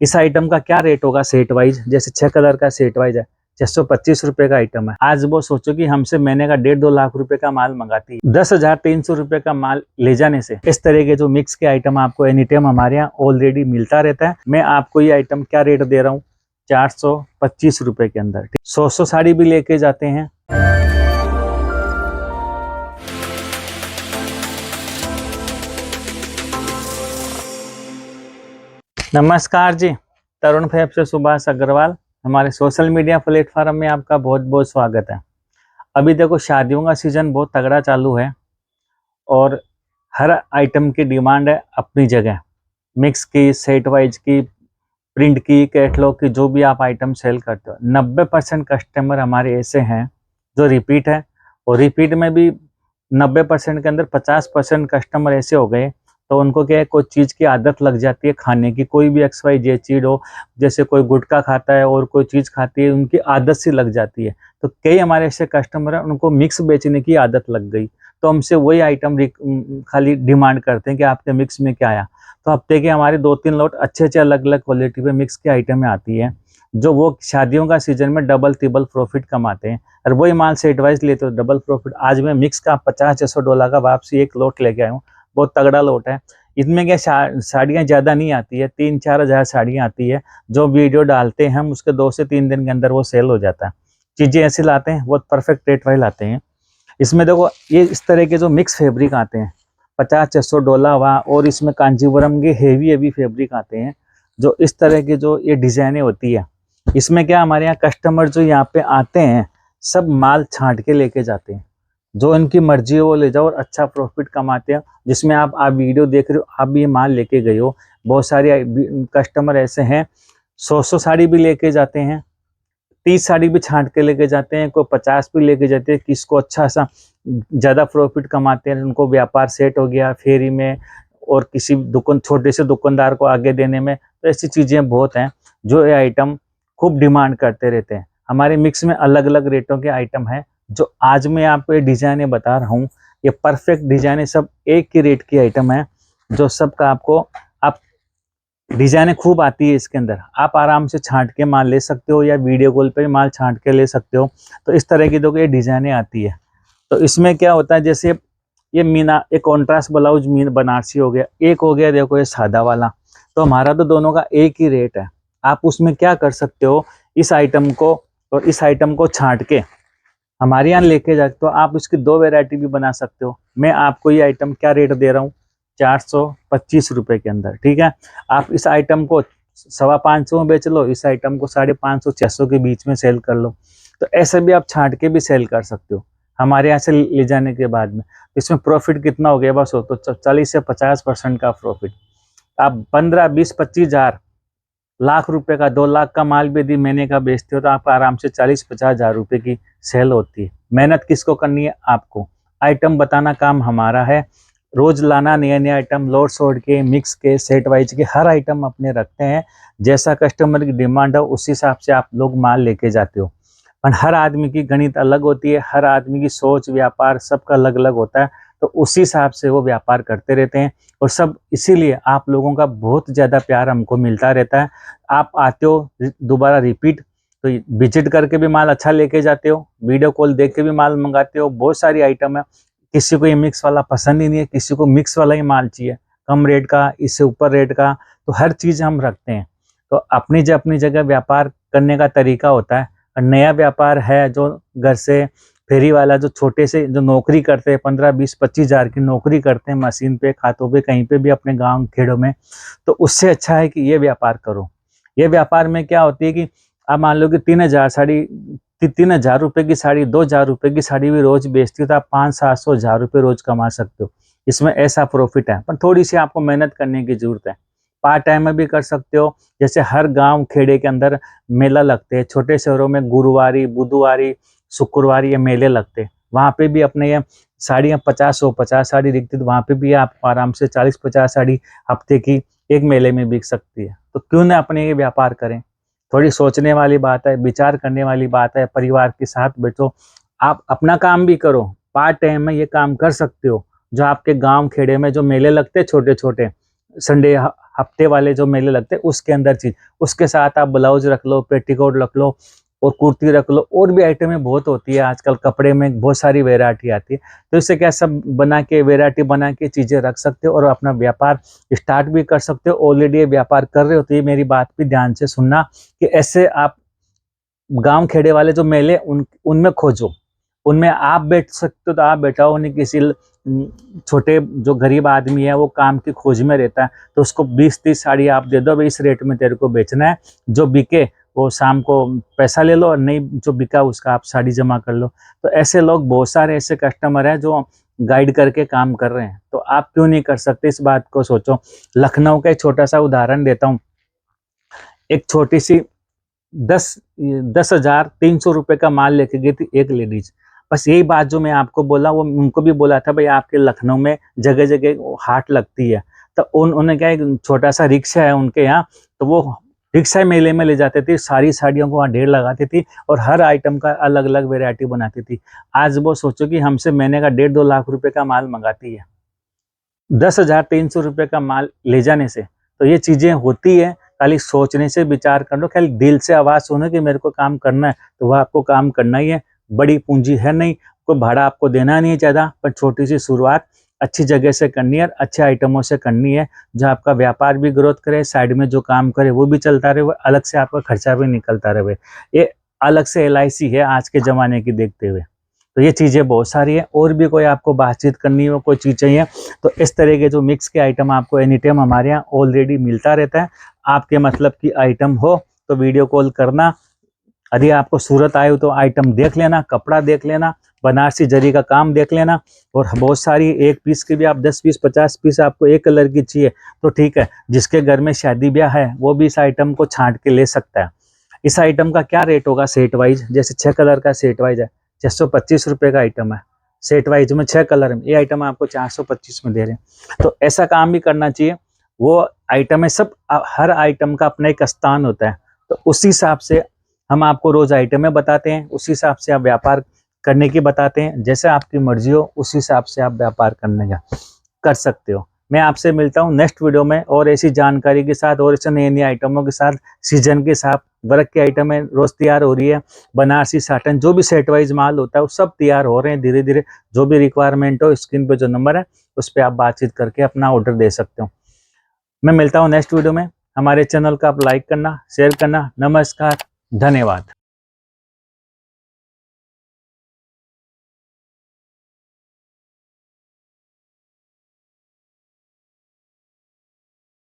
इस आइटम का क्या रेट होगा सेट वाइज, जैसे 6 कलर का सेट वाइज है 625 रुपए का आइटम है। आज वो सोचो कि हमसे महीने का 1.5-2 लाख रुपए का माल मंगाती है, 10,300 रुपए का माल ले जाने से। इस तरह के जो मिक्स के आइटम आपको एनी टाइम हमारे यहाँ ऑलरेडी मिलता रहता है। मैं आपको ये आइटम क्या रेट दे रहा हूँ, 425 रुपए के अंदर। 100 साड़ी भी लेके जाते हैं। नमस्कार जी, तरुण फैब से सुभाष अग्रवाल। हमारे सोशल मीडिया प्लेटफॉर्म में आपका बहुत बहुत स्वागत है। अभी देखो शादियों का सीजन बहुत तगड़ा चालू है और हर आइटम की डिमांड है अपनी जगह। मिक्स की, सेट वाइज की, प्रिंट की, कैटलॉग की, जो भी आप आइटम सेल करते हो, 90% कस्टमर हमारे ऐसे हैं जो रिपीट है। और रिपीट में भी 90% के अंदर 50% कस्टमर ऐसे हो गए तो उनको क्या है, कोई चीज़ की आदत लग जाती है खाने की। कोई भी XYZ चीज़ हो, जैसे कोई गुटखा खाता है और कोई चीज़ खाती है, उनकी आदत सी लग जाती है। तो कई हमारे ऐसे कस्टमर हैं, उनको मिक्स बेचने की आदत लग गई, तो हमसे वही आइटम खाली डिमांड करते हैं कि आपके मिक्स में क्या आया। तो हफ्ते के हमारे 2-3 लॉट अच्छे अच्छे अलग अलग क्वालिटी पे मिक्स की आइटमें आती है, जो वो शादियों का सीजन में डबल ट्रिपल प्रॉफिट कमाते हैं। और वही माल सेट वाइज लेते हो डबल प्रॉफिट। आज मैं मिक्स का $50-600 का वापसी एक लॉट लेके आया हूँ, बहुत तगड़ा लॉट है। इसमें क्या साड़ियाँ ज़्यादा नहीं आती है, 3-4 हज़ार साड़ियाँ आती है। जो वीडियो डालते हैं हम उसके 2 से 3 दिन के अंदर वो सेल हो जाता है। चीज़ें ऐसे लाते हैं, बहुत परफेक्ट रेट वाइज लाते हैं। इसमें देखो ये इस तरह के जो मिक्स फैब्रिक आते हैं $50-600 वहाँ, और इसमें कांजीवरम के हेवी फैब्रिक आते हैं। जो इस तरह की जो ये डिजाइनें होती है, इसमें क्या हमारे यहाँ कस्टमर जो यहाँ पे आते हैं सब माल छांट के लेके जाते हैं। जो इनकी मर्जी है वो ले जाओ और अच्छा प्रॉफिट कमाते हैं। जिसमें आप वीडियो देख रहे हो, आप भी ये माल लेके गए हो। बहुत सारे कस्टमर ऐसे हैं 100 साड़ी भी लेके जाते हैं, 30 साड़ी भी छांट के लेके जाते हैं, कोई 50 भी लेके जाते हैं। किसको अच्छा सा ज़्यादा प्रॉफिट कमाते हैं, उनको व्यापार सेट हो गया फेरी में, और किसी दुकान छोटे से दुकानदार को आगे देने में। तो ऐसी चीज़ें बहुत हैं जो ये आइटम खूब डिमांड करते रहते हैं। हमारे मिक्स में अलग अलग रेटों के आइटम हैं। जो आज मैं आपको ये डिज़ाइनें बता रहा हूँ, ये परफेक्ट डिज़ाइनें सब एक ही रेट की आइटम है, जो सबका आपको आप डिज़ाइनें खूब आती है इसके अंदर। आप आराम से छांट के माल ले सकते हो या वीडियो कॉल पे माल छांट के ले सकते हो। तो इस तरह की देखो ये डिज़ाइनें आती है। तो इसमें क्या होता है, जैसे ये मीना, एक कॉन्ट्रास्ट ब्लाउज मीन बनारसी हो गया, एक हो गया देखो ये सादा वाला। तो हमारा तो दोनों का एक ही रेट है। आप उसमें क्या कर सकते हो, इस आइटम को और इस आइटम को छांट के हमारे यहाँ लेके जाते हो, आप इसकी 2 वैरायटी भी बना सकते हो। मैं आपको ये आइटम क्या रेट दे रहा हूँ, 425 रुपए के अंदर, ठीक है। आप इस आइटम को 550 में बेच लो, इस आइटम को 550-600 के बीच में सेल कर लो। तो ऐसे भी आप छांट के भी सेल कर सकते हो हमारे यहाँ से ले जाने के बाद में। इसमें प्रॉफिट कितना हो गया बस हो, तो 40 से 50% का प्रॉफिट। आप 15, 20, 25 हज़ार, लाख रुपए का, 2 लाख का माल भी यदि महीने का बेचते हो तो आप आराम से 40-50 हज़ार रुपए की सेल होती है। मेहनत किसको करनी है, आपको। आइटम बताना काम हमारा है, रोज लाना नए नए आइटम, लोड शोड के, मिक्स के, सेट वाइज के, हर आइटम अपने रखते हैं। जैसा कस्टमर की डिमांड है उस हिसाब से आप लोग माल लेके जाते हो। पर हर आदमी की गणित अलग होती है, हर आदमी की सोच व्यापार सबका अलग अलग होता है। तो उसी हिसाब से वो व्यापार करते रहते हैं, और सब इसीलिए आप लोगों का बहुत ज़्यादा प्यार हमको मिलता रहता है। आप आते हो दोबारा रिपीट, तो विजिट करके भी माल अच्छा लेके जाते हो, वीडियो कॉल देख के भी माल मंगाते हो। बहुत सारी आइटम है, किसी को ये मिक्स वाला पसंद ही नहीं है, किसी को मिक्स वाला ही माल चाहिए, कम रेट का, इससे ऊपर रेट का। तो हर चीज़ हम रखते हैं। तो अपनी जगह व्यापार करने का तरीका होता है। और नया व्यापार है जो घर से फेरी वाला, जो छोटे से जो नौकरी करते हैं, 15, 20, 25 हज़ार की नौकरी करते हैं मशीन पे, खातों पे, कहीं पे भी अपने गांव खेड़ों में, तो उससे अच्छा है कि ये व्यापार करो। ये व्यापार में क्या होती है कि आप मान लो कि 3,000 साड़ी, 3,000 रुपये की साड़ी, 2,000 रुपये की साड़ी भी रोज बेचती हो तो आप 500-700 हज़ार रुपये रोज कमा सकते हो। इसमें ऐसा प्रॉफिट है, पर थोड़ी सी आपको मेहनत करने की जरूरत है। पार्ट टाइम में भी कर सकते हो। जैसे हर गांव खेड़े के अंदर मेला लगते हैं, छोटे शहरों में गुरुवारी, बुधवारी, शुक्रवार ये मेले लगते हैं। वहाँ पे भी अपने ये साड़ियाँ 50 साड़ी दिखती, तो वहाँ पे भी आप आराम से 40-50 साड़ी हफ्ते की एक मेले में बिक सकती है। तो क्यों ना अपने ये व्यापार करें। थोड़ी सोचने वाली बात है, विचार करने वाली बात है। परिवार के साथ बैठो, आप अपना काम भी करो, पार्ट टाइम में ये काम कर सकते हो। जो आपके गांव खेड़े में जो मेले लगते हैं छोटे छोटे, संडे हफ्ते वाले जो मेले लगते हैं उसके अंदर चीज, उसके साथ आप ब्लाउज रख लो, पेटीकोट रख लो और कुर्ती रख लो, और भी आइटमें बहुत होती है आजकल कपड़े में, बहुत सारी वैरायटी आती है। तो इससे क्या सब बना के वैरायटी बना के चीजें रख सकते हो और अपना व्यापार स्टार्ट भी कर सकते हो। ऑलरेडी ये व्यापार कर रहे हो तो ये मेरी बात भी ध्यान से सुनना कि ऐसे आप गांव खेड़े वाले जो मेले उनमें खोजो, उनमें आप बैठ सकते हो तो आप बैठाओ, नहीं किसी छोटे जो गरीब आदमी है वो काम की खोज में रहता है तो उसको 20-30 साड़ी आप दे दो, भाई इस रेट में तेरे को बेचना है, जो बिके वो शाम को पैसा ले लो और नहीं जो बिका उसका आप साड़ी जमा कर लो। तो ऐसे लोग बहुत सारे ऐसे कस्टमर हैं जो गाइड करके काम कर रहे हैं, तो आप क्यों नहीं कर सकते, इस बात को सोचो। लखनऊ का एक छोटा सा उदाहरण देता हूँ। एक छोटी सी 10,300 रुपये का माल लेके गई थी एक लेडीज। बस यही बात जो मैं आपको बोला वो उनको भी बोला था, भाई आपके लखनऊ में जगह जगह हाट लगती है, तो उन्होंने क्या, एक छोटा सा रिक्शा है उनके यहाँ, तो वो रिक्शा मेले में ले जाते थे, सारी साड़ियों को वहाँ ढेर लगाती थी और हर आइटम का अलग अलग वेरायटी बनाती थी। आज वो सोचो कि हमसे महीने का 1.5-2 लाख रुपए का माल मंगाती है 10,300 रुपये का माल ले जाने से। तो ये चीजें होती है, खाली सोचने से विचार कर लो, खाली दिल से आवाज सुनो कि मेरे को काम करना है तो वह आपको काम करना ही है। बड़ी पूंजी है नहीं, कोई भाड़ा आपको देना नहीं है ज़्यादा, पर छोटी सी शुरुआत अच्छी जगह से करनी है, अच्छे आइटमों से करनी है, जो आपका व्यापार भी ग्रोथ करे, साइड में जो काम करे वो भी चलता रहे, अलग से आपका खर्चा भी निकलता रहे। ये अलग से LIC है आज के ज़माने की देखते हुए। तो ये चीज़ें बहुत सारी है, और भी कोई आपको बातचीत करनी हो, कोई चीज़ चाहिए तो इस तरह के जो मिक्स के आइटम आपको एनी टाइम हमारे यहाँ ऑलरेडी मिलता रहता है। आपके मतलब की आइटम हो तो वीडियो कॉल करना, यदि आपको सूरत आए हो तो आइटम देख लेना, कपड़ा देख लेना, बनारसी जरी का काम देख लेना, और बहुत सारी एक पीस की भी आप 10 पीस 50 पीस आपको एक कलर की चाहिए तो ठीक है, जिसके घर में शादी ब्याह है वो भी इस आइटम को छांट के ले सकता है। इस आइटम का क्या रेट होगा सेट वाइज, जैसे 6 कलर का सेट वाइज है 625 रुपये का आइटम है, सेट वाइज में 6 कलर में ये आइटम आपको 425 में दे रहे हैं। तो ऐसा काम भी करना चाहिए, वो आइटम है सब, हर आइटम का अपना एक स्थान होता है, तो उसी हिसाब से हम आपको रोज आइटमें बताते हैं, उसी हिसाब से आप व्यापार करने की बताते हैं, जैसे आपकी मर्जी हो उसी हिसाब से आप व्यापार करने का कर सकते हो। मैं आपसे मिलता हूँ नेक्स्ट वीडियो में और ऐसी जानकारी के साथ और ऐसे नई नई आइटमों के साथ, सीजन के साथ वर्क की आइटमें रोज तैयार हो रही है, बनारसी साटन जो भी सेट वाइज माल होता है वो सब तैयार हो रहे हैं धीरे धीरे। जो भी रिक्वायरमेंट हो स्क्रीन पे जो नंबर है उस पर आप बातचीत करके अपना ऑर्डर दे सकते हो। मैं मिलता हूँ नेक्स्ट वीडियो में। हमारे चैनल का आप लाइक करना, शेयर करना। नमस्कार, धन्यवाद।